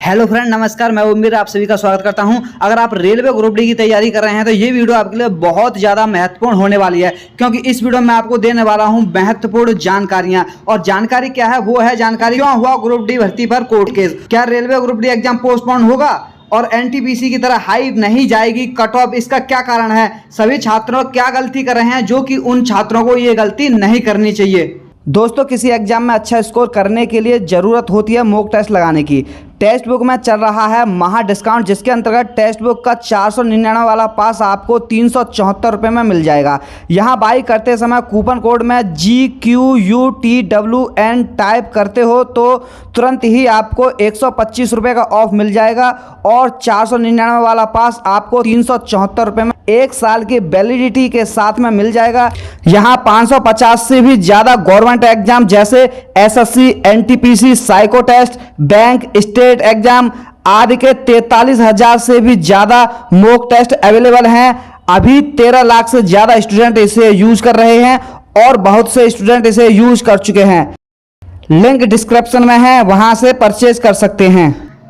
Hello friend, नमस्कार। मैं उम्मीद आप सभी का स्वागत करता हूं। अगर आप रेलवे ग्रुप डी की तैयारी कर रहे हैं तो ये वीडियो आपके लिए बहुत ज़्यादा महत्वपूर्ण होने वाली है, क्योंकि इस वीडियो में आपको देने वाला हूं महत्वपूर्ण जानकारियां। और जानकारी क्या है? वो है जानकारी क्यों हुआ ग्रुप डी भर्ती पर कोर्ट केस। क्या railway group D exam postpone होगा और एनटीपीसी की तरह हाई नहीं जाएगी कट ऑफ? इसका क्या कारण है? सभी छात्रों क्या गलती कर रहे हैं जो कि उन छात्रों को ये गलती नहीं करनी चाहिए। दोस्तों, किसी एग्जाम में अच्छा स्कोर करने के लिए ज़रूरत होती है मॉक टेस्ट लगाने की। टेक्स्ट बुक में चल रहा है महा डिस्काउंट, जिसके अंतर्गत टेक्स्ट बुक का 499 वाला पास आपको 374 रुपये में मिल जाएगा। यहाँ बाई करते समय कूपन कोड में GQUTWN टाइप करते हो तो तुरंत ही आपको 125 रुपये का ऑफ मिल जाएगा और 499 वाला पास आपको 374 रुपये में 1 साल की वैलिडिटी के साथ में मिल जाएगा। यहाँ 550 से भी ज़्यादा गवर्नमेंट एग्जाम जैसे SSC, NTPC, psycho test, bank, state exam आदि के 43,000 से भी ज़्यादा मॉक टेस्ट अवेलेबल हैं। अभी 13 लाख से ज़्यादा स्टूडेंट इसे यूज कर रहे हैं और बहुत से स्टूडेंट इसे यूज कर चुके हैं। लिंक डिस्क्रिप्शन में है, वहां से परचेज कर सकते हैं।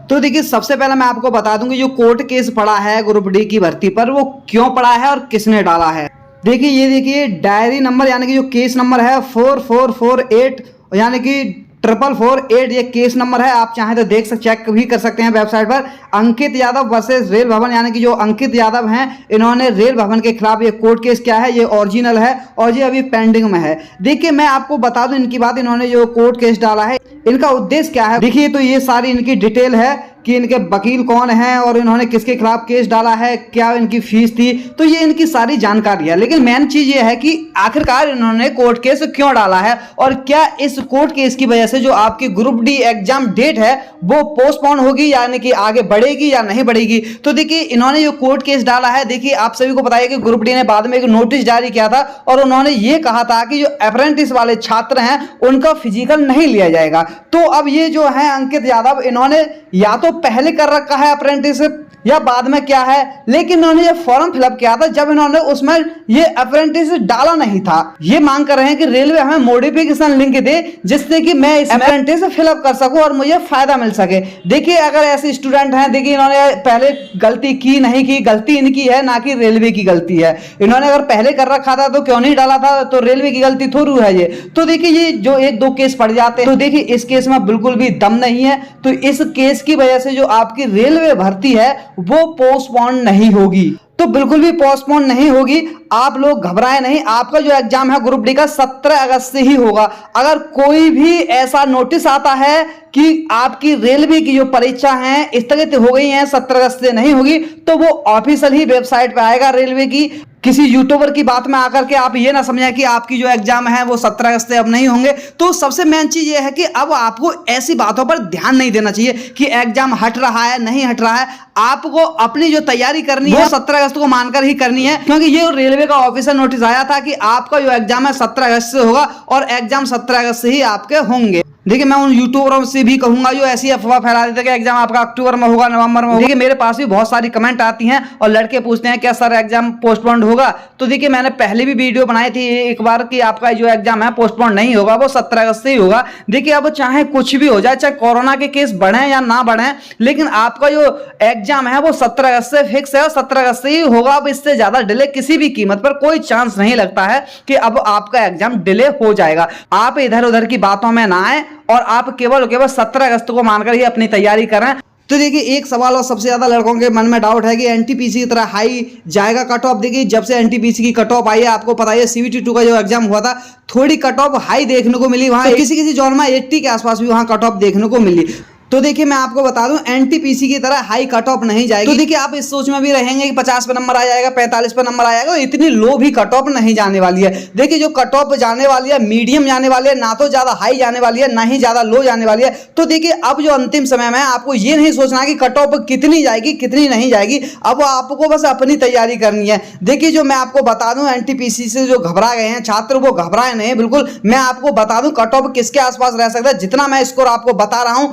तो देखिए, सबसे पहले मैं आपको बता दूं कि जो कोर्ट केस पड़ा है ग्रुप डी की भर्ती पर, वो क्यों पड़ा है और किसने डाला है। देखिए, ये देखिए डायरी नंबर यानी कि जो केस नंबर है 4448 यानी कि 4448 ये केस नंबर है। आप चाहें तो चेक भी कर सकते हैं वेबसाइट पर। अंकित यादव वर्सेस रेल भवन यानी कि जो अंकित यादव हैं, इन्होंने रेल भवन के खिलाफ ये कोर्ट केस क्या है, ये ओरिजिनल है और ये अभी पेंडिंग में है। देखिए, मैं आपको बता दूं इनकी बात, इन्होंने जो कोर्ट केस डाला है इनका उद्देश्य क्या है। देखिए, तो ये सारी इनकी डिटेल है कि इनके वकील कौन हैं और इन्होंने किसके खिलाफ केस डाला है, क्या इनकी फीस थी, तो ये इनकी सारी जानकारी है। लेकिन मेन चीज ये है कि आखिरकार इन्होंने कोर्ट केस क्यों डाला है और क्या इस कोर्ट केस की वजह से जो आपकी ग्रुप डी एग्जाम डेट है वो पोस्टपोन होगी, यानी कि आगे बढ़ेगी या नहीं बढ़ेगी। तो देखिए, इन्होंने जो कोर्ट केस डाला है, देखिए आप सभी को बताइए कि ग्रुप डी ने बाद में एक नोटिस जारी किया था और उन्होंने ये कहा था कि जो अप्रेंटिस वाले छात्र हैं उनका फिजिकल नहीं लिया जाएगा। तो अब ये जो है अंकित यादव, इन्होंने या तो पहले कर रखा है अप्रेंटिसशिप या बाद में क्या है, लेकिन इन्होंने ये फॉर्म फिलअप किया था जब इन्होंने उसमें ये अप्रेंटिस डाला नहीं था। ये मांग कर रहे हैं कि रेलवे हमें मॉडिफिकेशन लिंक दे जिससे कि मैं इस अप्रेंटिस फिलअप कर सकूं और मुझे फायदा मिल सके। देखिए, अगर ऐसे स्टूडेंट हैं, देखिए इन्होंने पहले गलती की नहीं की, गलती इनकी है ना कि रेलवे की गलती है। इन्होंने अगर पहले कर रखा था तो क्यों नहीं डाला था, तो रेलवे की गलती थोड़ी है ये। तो देखिए, ये जो 1-2 केस पड़ जाते हैं, तो देखिए इस केस में बिल्कुल भी दम नहीं है। तो इस केस की वजह से जो आपकी रेलवे भर्ती है वो पोस्टपोन नहीं होगी, तो बिल्कुल भी पोस्टपोन नहीं होगी। आप लोग घबराएं नहीं। आपका जो एग्जाम है ग्रुप डी का 17 अगस्त से ही होगा। अगर कोई भी ऐसा नोटिस आता है कि आपकी रेलवे की जो परीक्षा है स्थगित हो गई है, 17 अगस्त से नहीं होगी, तो वो ऑफिशियल ही वेबसाइट पे आएगा रेलवे की। किसी यूट्यूबर की बात में आकर के आप ये ना समझें कि आपकी जो एग्जाम है वो 17 अगस्त से अब नहीं होंगे। तो सबसे मेन चीज ये है कि अब आपको ऐसी बातों पर ध्यान नहीं देना चाहिए कि एग्जाम हट रहा है नहीं हट रहा है। आपको अपनी जो तैयारी करनी है 17 अगस्त को मानकर ही करनी है, क्योंकि ये रेलवे का ऑफिशियल नोटिस आया था कि आपका जो एग्जाम है 17 अगस्त से होगा और एग्जाम 17 अगस्त से ही आपके होंगे। देखिए, मैं उन यूट्यूबरों से भी कहूंगा जो ऐसी अफवाह फैला देते हैं कि एग्जाम आपका अक्टूबर में होगा, नवंबर में होगा। देखिए, मेरे पास भी बहुत सारी कमेंट आती हैं और लड़के पूछते हैं क्या सर एग्जाम पोस्टपोन्ड होगा। तो देखिए, मैंने पहले भी वीडियो बनाई थी एक बार कि आपका जो एग्जाम है पोस्टपोन्ड नहीं होगा, वो 17 अगस्त से ही होगा। देखिए, अब चाहे कुछ भी हो जाए, चाहे कोरोना के केस बढ़े या ना बढ़े, लेकिन आपका जो एग्जाम है वो 17 अगस्त से फिक्स है और 17 अगस्त से ही होगा। अब इससे ज्यादा डिले किसी भी कीमत पर कोई चांस नहीं लगता है कि अब आपका एग्जाम डिले हो जाएगा। आप इधर उधर की बातों में ना आए और आप केवल 17 अगस्त को मानकर ही अपनी तैयारी करें। तो देखिए, एक सवाल और सबसे ज्यादा लड़कों के मन में डाउट है कि एनटीपीसी की तरह हाई जाएगा कट ऑफ। देखिए, जब से एनटीपीसी की कट ऑफ आई है, आपको पता है CVT 2 का जो एग्जाम हुआ था, थोड़ी कट ऑफ हाई देखने को मिली। वहां किसी किसी जोन में 80 के आसपास भी वहां कट ऑफ देखने को मिली। तो देखिए, मैं आपको बता दूं एनटीपीसी की तरह हाई कट ऑफ नहीं जाएगी। तो देखिए, आप इस सोच में भी रहेंगे कि 50 पे नंबर आ जाएगा, 45 पे नंबर आ जाएगा, तो इतनी लो भी कट ऑफ नहीं जाने वाली है। देखिए, जो कट ऑफ जाने वाली है मीडियम जाने वाली है, ना तो ज्यादा हाई जाने वाली है ना ही ज्यादा लो जाने वाली है। तो देखिए, अब जो अंतिम समय में आपको ये नहीं सोचना कि कट ऑफ कितनी जाएगी कितनी नहीं जाएगी, अब आपको बस अपनी तैयारी करनी है। देखिए, जो मैं आपको बता दूं एनटीपीसी से जो घबरा गए हैं छात्र, वो घबराए नहीं बिल्कुल। मैं आपको बता दूं कट ऑफ किसके आसपास रह सकता है। जितना मैं स्कोर आपको बता रहा हूं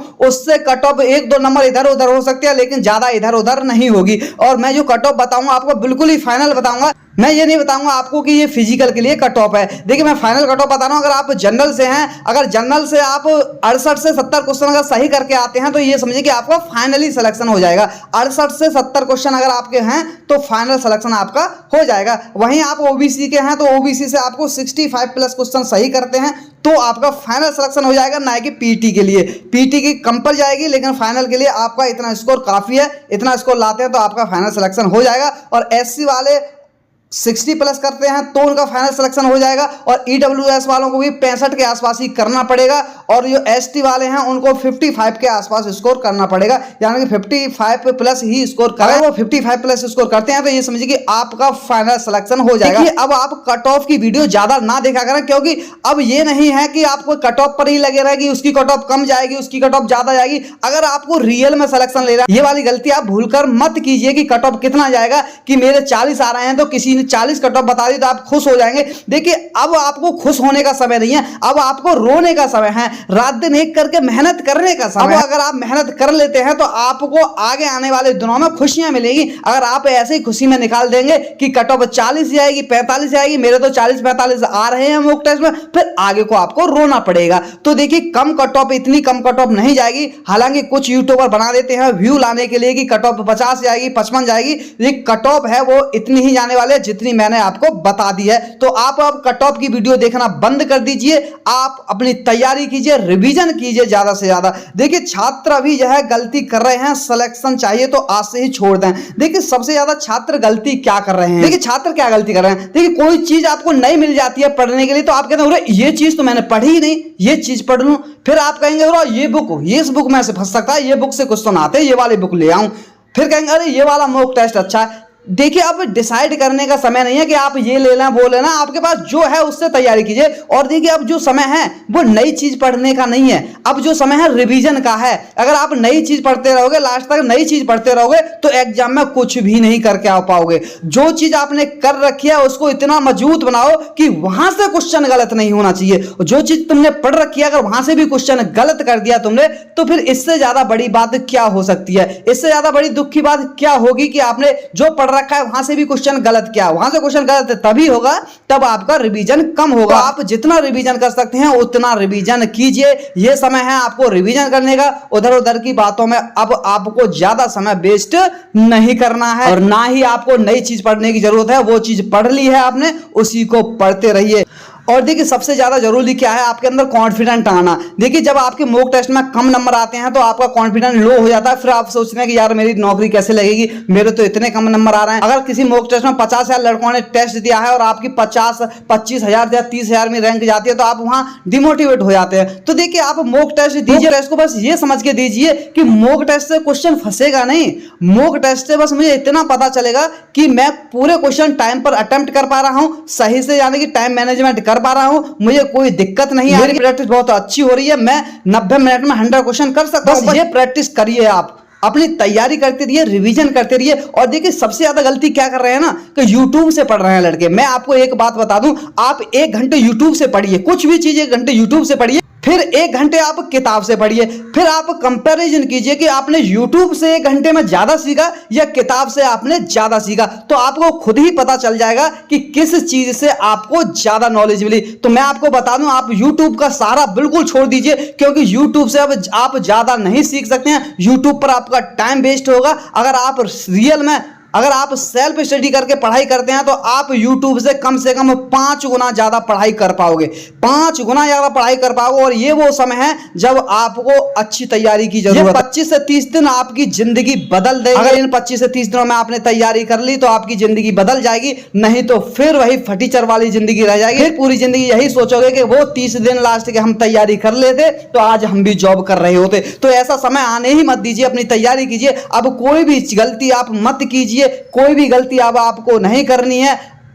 उससे कट ऑफ 1-2 नंबर इधर उधर हो सकते हैं, लेकिन ज्यादा इधर उधर नहीं होगी। और मैं जो कट ऑफ बताऊंगा आपको बिल्कुल ही फाइनल बताऊंगा। मैं ये नहीं बताऊंगा आपको कि ये फिजिकल के लिए कट ऑफ है। देखिए मैं फाइनल कट ऑफ बता रहा हूं। अगर आप जनरल से हैं, अगर जनरल से आप 68 से 70 क्वेश्चन अगर सही करके आते हैं तो ये समझिए कि आपका फाइनली सिलेक्शन हो जाएगा। 68 से 70 क्वेश्चन अगर आपके हैं तो फाइनल सिलेक्शन आपका हो जाएगा। वहीं आप ओबीसी के हैं तो ओबीसी से आपको 65 प्लस क्वेश्चन सही करते हैं तो आपका फाइनल सिलेक्शन हो जाएगा, ना कि पीटी के लिए। पीटी की कम पर जाएगी, लेकिन फाइनल के लिए आपका इतना स्कोर काफ़ी है। इतना स्कोर लाते हैं तो आपका फाइनल सिलेक्शन हो जाएगा। और एससी वाले 60 प्लस करते हैं तो उनका फाइनल सिलेक्शन हो जाएगा। और ईडब्ल्यूएस वालों को भी 65 के आसपास ही करना पड़ेगा। और जो एसटी वाले हैं उनको 55 के आसपास स्कोर करना पड़ेगा, यानी कि 55 प्लस ही स्कोर करें। वो 55 प्लस स्कोर करते हैं तो ये समझिए कि आपका फाइनल सिलेक्शन हो जाएगा। अब आप कट ऑफ की वीडियो ज्यादा ना देखा करें, क्योंकि अब ये नहीं है कि आपको कट ऑफ पर ही लगे रहेगी, उसकी कट ऑफ कम जाएगी, उसकी कट ऑफ ज्यादा जाएगी। अगर आपको रियल में सिलेक्शन ले रहा है, ये वाली गलती आप भूलकर मत कीजिए कि कट ऑफ कितना जाएगा, कि मेरे 40 आ रहे हैं तो किसी ने 40 कट ऑफ बता दी तो आप खुश हो जाएंगे। देखिए अब आपको खुश होने का समय नहीं है, अब आपको रोने का समय है, रात दिन एक करके मेहनत करने का समय है। अगर आप मेहनत कर लेते हैं तो आपको आगे आने वाले दिनों में खुशियां मिलेगी। अगर आप ऐसे ही खुशी में निकाल देंगे कि कट ऑफ 40 जाएगी, 45 जाएगी, मेरे तो 40-45 आ रहे हैं मॉक टेस्ट में, फिर आगे को आपको रोना पड़ेगा। तो देखिए कम कट ऑफ, इतनी कम कट ऑफ नहीं जाएगी। हालांकि कुछ यूट्यूबर बना देते हैं व्यू लाने के लिए कि कट ऑफ 50 जाएगी, 55 जाएगी। लेकिन कट ऑफ है वो इतनी ही जाने वाले जितनी मैंने आपको बता दी है। तो आप अब कट ऑफ की वीडियो देखना बंद कर दीजिए, आप अपनी तैयारी कीजिए, रिवीजन कीजिए ज्यादा से ज्यादा। देखिए छात्र अभी जो है गलती कर रहे हैं, सिलेक्शन चाहिए तो आज से ही छोड़ दें। देखिए सबसे ज्यादा छात्र गलती क्या कर रहे हैं, देखिए छात्र क्या गलती कर रहे हैं। देखिए कोई चीज आपको नहीं मिल जाती है पढ़ने के लिए तो आप कहते हैं अरे ये चीज तो मैंने पढ़ी ही नहीं, ये चीज पढ़ लूं। फिर आप कहेंगे अरे ये बुक, ये इस बुक में से फंस सकता है, ये बुक से कुछ तो ना आते, ये वाली बुक ले आऊं। फिर कहेंगे अरे ये वाला मॉक टेस्ट अच्छा है। देखिए अब डिसाइड करने का समय नहीं है कि आप ये ले लें वो लेना, आपके पास जो है उससे तैयारी कीजिए। और देखिए अब जो समय है वो नई चीज पढ़ने का नहीं है, अब जो समय है रिवीजन का है। अगर आप नई चीज पढ़ते रहोगे, लास्ट तक नई चीज पढ़ते रहोगे तो एग्जाम में कुछ भी नहीं करके आ पाओगे। जो चीज आपने कर रखी है उसको इतना मजबूत बनाओ कि वहां से क्वेश्चन गलत नहीं होना चाहिए। जो चीज तुमने पढ़ रखी है अगर वहां से भी क्वेश्चन गलत कर दिया तुमने, तो फिर इससे ज्यादा बड़ी बात क्या हो सकती है, इससे ज्यादा बड़ी दुख की बात क्या होगी कि आपने जो पढ़ रखा है वहां से भी क्वेश्चन गलत किया। वहां से क्वेश्चन गलत तभी होगा तब आपका रिवीजन कम होगा। आप जितना रिवीजन कर सकते हैं उतना रिवीजन कीजिए। यह समय है आपको रिवीजन करने का, उधर उधर की बातों में अब आपको ज्यादा समय वेस्ट नहीं करना है। और ना ही आपको नई चीज पढ़ने की जरूरत है, वो चीज पढ़ ली है आपने, उसी को पढ़ते रहिए। और देखिए सबसे ज्यादा जरूरी क्या है, आपके अंदर कॉन्फिडेंट आना। देखिए जब आपके मॉक टेस्ट में कम नंबर आते हैं तो आपका कॉन्फिडेंस लो हो जाता है, फिर आप सोचते हैं कि यार मेरी नौकरी कैसे लगेगी, मेरे तो इतने कम नंबर आ रहे हैं। अगर किसी मॉक टेस्ट में 50,000 लड़कों ने टेस्ट दिया है और आपकी 25,000 या 30,000 में रैंक जाती है तो आप वहां डिमोटिवेट हो जाते हैं। तो देखिए आप मॉक टेस्ट दीजिए, टेस्ट को बस ये समझ के दीजिए कि मॉक टेस्ट से क्वेश्चन फंसेगा नहीं। मॉक टेस्ट से बस मुझे इतना पता चलेगा कि मैं पूरे क्वेश्चन टाइम पर अटेम्प्ट कर पा रहा हूं सही से, यानी कि टाइम मैनेजमेंट कर पा रहा हूं, मुझे कोई दिक्कत नहीं है, मेरी प्रैक्टिस बहुत अच्छी हो रही है, मैं 90 मिनट में 100 क्वेश्चन कर सकता हूं। बस ये प्रैक्टिस करिए, आप अपनी तैयारी करते रहिए, रिवीजन करते रहिए। और देखिए सबसे ज्यादा गलती क्या कर रहे हैं ना कि YouTube से पढ़ रहे हैं लड़के। मैं आपको एक बात बता दूं, आप 1 घंटे YouTube से पढ़िए, कुछ भी चीज 1 घंटे YouTube से पढ़िए, फिर 1 घंटे आप किताब से पढ़िए, फिर आप कंपैरिजन कीजिए कि आपने YouTube से 1 घंटे में ज्यादा सीखा या किताब से आपने ज्यादा सीखा। तो आपको खुद ही पता चल जाएगा कि किस चीज से आपको ज्यादा नॉलेज मिली। तो मैं आपको बता दूं, आप YouTube का सहारा बिल्कुल छोड़ दीजिए, क्योंकि YouTube से अब आप ज्यादा नहीं सीख सकते हैं। YouTube पर आपका टाइम वेस्ट होगा। अगर आप रियल में अगर आप सेल्फ स्टडी करके पढ़ाई करते हैं तो आप YouTube से कम 5 गुना ज्यादा पढ़ाई कर पाओगे, 5 गुना ज्यादा पढ़ाई कर पाओगे। और ये वो समय है जब आपको अच्छी तैयारी की जरूरत है। 25 से 30 दिन आपकी जिंदगी बदल देंगे। अगर इन 25 से 30 दिनों में आपने तैयारी कर ली तो आपकी जिंदगी बदल जाएगी, नहीं तो फिर वही फटीचर वाली जिंदगी रह जाएगी। फिर पूरी जिंदगी यही सोचोगे कि वो 30 दिन लास्ट के हम तैयारी कर लेते तो आज हम भी जॉब कर रहे होते। तो ऐसा समय आने ही मत दीजिए, अपनी तैयारी कीजिए। अब कोई भी गलती आप मत कीजिए, कोई भी गलती अब आपको नहीं करनी है।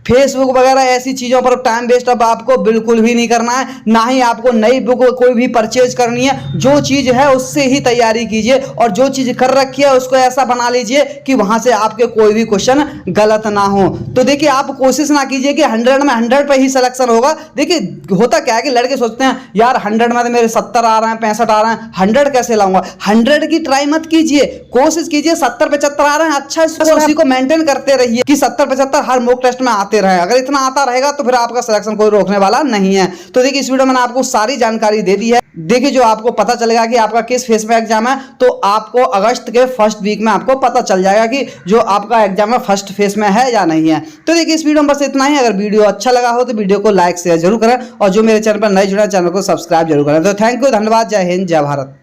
फेसबुक वगैरह ऐसी चीजों पर टाइम वेस्ट अब आपको बिल्कुल भी नहीं करना है, ना ही आपको नई बुक कोई भी परचेज करनी है। जो चीज है उससे ही तैयारी कीजिए और जो चीज कर रखी है उसको ऐसा बना लीजिए कि वहां से आपके कोई भी क्वेश्चन गलत ना हो। तो देखिए आप कोशिश ना कीजिए कि 100 में 100 पे ही सिलेक्शन होगा। देखिए होता क्या है कि लड़के सोचते हैं यार 100 में तो मेरे 70 आ रहे हैं, 65 आ रहे हैं, 100 कैसे लाऊंगा। 100 की ट्राई मत कीजिए, कोशिश कीजिए 70 75 आ रहे हैं, अच्छा उसी को मेंटेन करते रहिए कि 70 75 हर मॉक टेस्ट में आते रहे। अगर इतना आता रहेगा तो फिर आपका सिलेक्शन कोई रोकने वाला नहीं है। तो देखिए इस वीडियो में मैंने आपको सारी जानकारी दे दी है। देखिए जो आपको पता चलेगा कि आपका किस फेज में एग्जाम है, तो आपको अगस्त के फर्स्ट वीक में आपको पता चल जाएगा कि जो आपका एग्जाम है फर्स्ट फेज में है या नहीं है। तो देखिए इस वीडियो में बस इतना ही। अगर वीडियो अच्छा लगा हो तो वीडियो को लाइक शेयर जरूर करें और जो मेरे चैनल पर नए जुड़े चैनल को सब्सक्राइब जरूर करें। तो थैंक यू, धन्यवाद, जय हिंद, जय भारत।